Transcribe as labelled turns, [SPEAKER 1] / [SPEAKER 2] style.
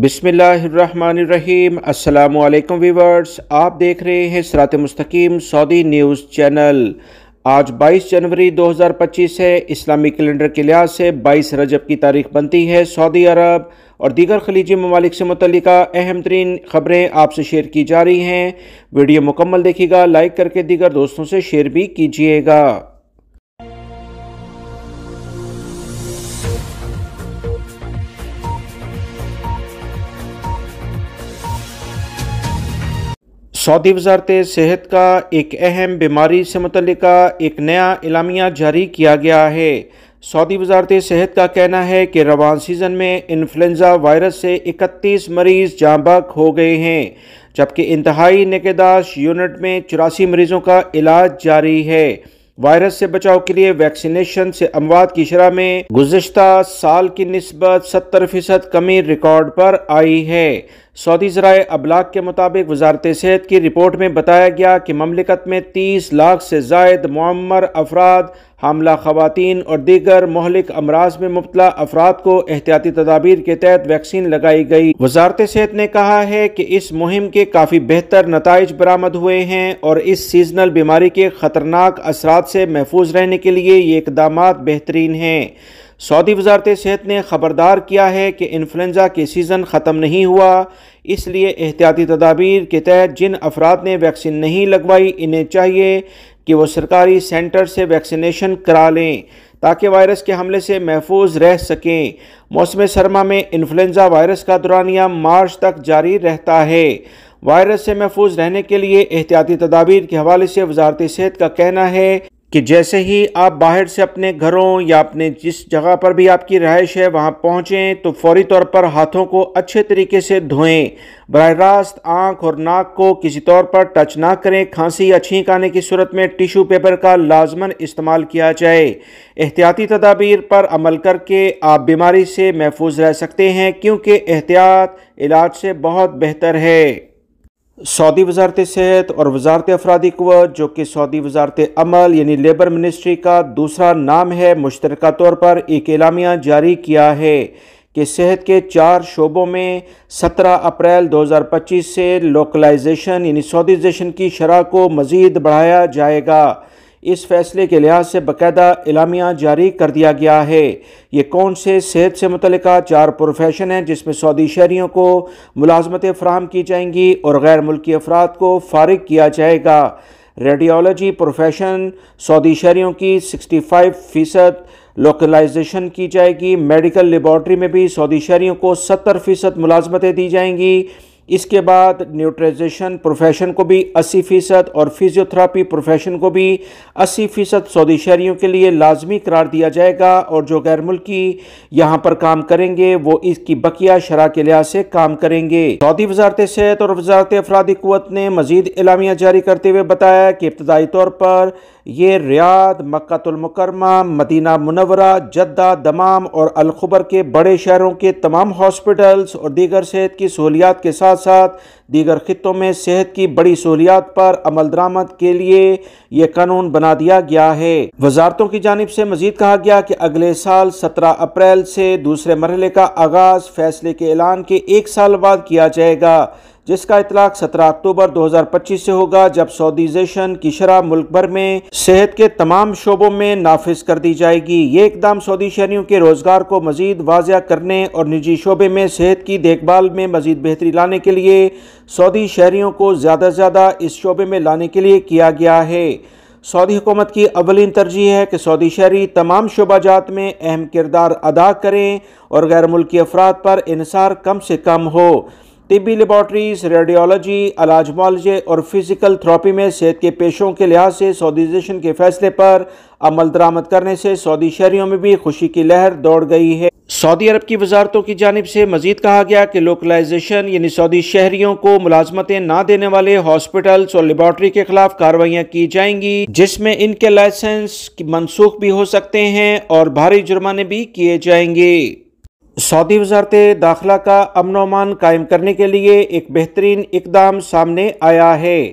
[SPEAKER 1] بسم اللہ الرحمن الرحیم۔ السلام علیکم ویورز، آپ دیکھ رہے ہیں صراط مستقیم سعودی نیوز چینل۔ آج 22 جنوری 2025 ہے۔ اسلامی کیلنڈر کے لحاظ سے 22 رجب کی تاریخ بنتی ہے۔ سعودی عرب اور دیگر خلیجی ممالک سے متعلقہ اہم ترین خبریں آپ سے شیئر کی جا رہی ہیں۔ ویڈیو مکمل دیکھیے گا، لائک کر کے دیگر دوستوں سے شیئر بھی کیجیے گا۔ سعودی وزارت صحت کا ایک اہم بیماری سے متعلقہ ایک نیا اعلامیہ جاری کیا گیا ہے۔ سعودی وزارت صحت کا کہنا ہے کہ رواں سیزن میں انفلوئنزا وائرس سے 31 مریض جاں بحق ہو گئے ہیں، جبکہ انتہائی نگہداشت یونٹ میں 84 مریضوں کا علاج جاری ہے۔ وائرس سے بچاؤ کے لیے ویکسینیشن سے اموات کی شرح میں گزشتہ سال کی نسبت 70% کمی ریکارڈ پر آئی ہے۔ سعودی ذرائع ابلاغ کے مطابق وزارت صحت کی رپورٹ میں بتایا گیا کہ مملکت میں 30 لاکھ سے زائد معمر افراد، حاملہ خواتین اور دیگر مہلک امراض میں مبتلا افراد کو احتیاطی تدابیر کے تحت ویکسین لگائی گئی۔ وزارت صحت نے کہا ہے کہ اس مہم کے کافی بہتر نتائج برآمد ہوئے ہیں اور اس سیزنل بیماری کے خطرناک اثرات سے محفوظ رہنے کے لیے یہ اقدامات بہترین ہیں۔ سعودی وزارت صحت نے خبردار کیا ہے کہ انفلوئنزا کے سیزن ختم نہیں ہوا، اس لیے احتیاطی تدابیر کے تحت جن افراد نے ویکسین نہیں لگوائی انہیں چاہیے کہ وہ سرکاری سینٹر سے ویکسینیشن کرا لیں تاکہ وائرس کے حملے سے محفوظ رہ سکیں۔ موسم سرما میں انفلوئنزا وائرس کا دورانیہ مارچ تک جاری رہتا ہے۔ وائرس سے محفوظ رہنے کے لیے احتیاطی تدابیر کے حوالے سے وزارت صحت کا کہنا ہے کہ جیسے ہی آپ باہر سے اپنے گھروں یا اپنے جس جگہ پر بھی آپ کی رہائش ہے وہاں پہنچیں تو فوری طور پر ہاتھوں کو اچھے طریقے سے دھوئیں۔ براہ راست آنکھ اور ناک کو کسی طور پر ٹچ نہ کریں۔ کھانسی یا چھینک آنے کی صورت میں ٹیشو پیپر کا لازماً استعمال کیا جائے۔ احتیاطی تدابیر پر عمل کر کے آپ بیماری سے محفوظ رہ سکتے ہیں، کیونکہ احتیاط علاج سے بہت بہتر ہے۔ سعودی وزارت صحت اور وزارت افرادی قوت، جو کہ سعودی وزارت عمل یعنی لیبر منسٹری کا دوسرا نام ہے، مشترکہ طور پر ایک اعلامیہ جاری کیا ہے کہ صحت کے 4 شعبوں میں 17 اپریل 2025 سے لوکلائزیشن یعنی سعودیزیشن کی شرح کو مزید بڑھایا جائے گا۔ اس فیصلے کے لحاظ سے باقاعدہ اعلامیہ جاری کر دیا گیا ہے۔ یہ کون سے صحت سے متعلقہ 4 پروفیشن ہیں جس میں سعودی شہریوں کو ملازمتیں فراہم کی جائیں گی اور غیر ملکی افراد کو فارغ کیا جائے گا۔ ریڈیولوجی پروفیشن سعودی شہریوں کی 65% لوکلائزیشن کی جائے گی۔ میڈیکل لیبارٹری میں بھی سعودی شہریوں کو 70% ملازمتیں دی جائیں گی۔ اس کے بعد نیوٹریشن پروفیشن کو بھی 80% اور فزیوتھراپی پروفیشن کو بھی 80% سعودی شہریوں کے لیے لازمی قرار دیا جائے گا، اور جو غیر ملکی یہاں پر کام کریں گے وہ اس کی بقیہ شرح کے لحاظ سے کام کریں گے۔ سعودی وزارت صحت اور وزارت افرادی قوت نے مزید اعلامیہ جاری کرتے ہوئے بتایا کہ ابتدائی طور پر یہ ریاض، مکہ المکرمہ، مدینہ منورہ، جدہ، دمام اور الخبر کے بڑے شہروں کے تمام ہاسپٹلز اور دیگر صحت کی سہولیات کے ساتھ ساتھ دیگر خطوں میں صحت کی بڑی سہولیات پر عمل درآمد کے لیے یہ قانون بنا دیا گیا ہے۔ وزارتوں کی جانب سے مزید کہا گیا کہ اگلے سال 17 اپریل سے دوسرے مرحلے کا آغاز فیصلے کے اعلان کے 1 سال بعد کیا جائے گا، جس کا اطلاق 17 اکتوبر 2025 سے ہوگا، جب سعودیزیشن کی شرح ملک بھر میں صحت کے تمام شعبوں میں نافذ کر دی جائے گی۔ یہ اقدام سعودی شہریوں کے روزگار کو مزید واضح کرنے اور نجی شعبے میں صحت کی دیکھ بھال میں مزید بہتری لانے کے لیے سعودی شہریوں کو زیادہ سے زیادہ اس شعبے میں لانے کے لیے کیا گیا ہے۔ سعودی حکومت کی اولین ترجیح ہے کہ سعودی شہری تمام شعبہ جات میں اہم کردار ادا کریں اور غیر ملکی افراد پر انحصار کم سے کم ہو۔ طبی لیبارٹریز، ریڈیولوجی، علاج معالجے اور فزیکل تھراپی میں صحت کے پیشوں کے لحاظ سے سعودیزیشن کے فیصلے پر عمل درآمد کرنے سے سعودی شہریوں میں بھی خوشی کی لہر دوڑ گئی ہے۔ سعودی عرب کی وزارتوں کی جانب سے مزید کہا گیا کہ لوکلائزیشن یعنی سعودی شہریوں کو ملازمتیں نہ دینے والے ہاسپٹلز اور لیبارٹری کے خلاف کارروائیاں کی جائیں گی، جس میں ان کے لائسنس منسوخ بھی ہو سکتے ہیں اور بھاری جرمانے بھی کیے جائیں گے۔ سعودی وزارت داخلہ کا امن و امان قائم کرنے کے لیے ایک بہترین اقدام سامنے آیا ہے۔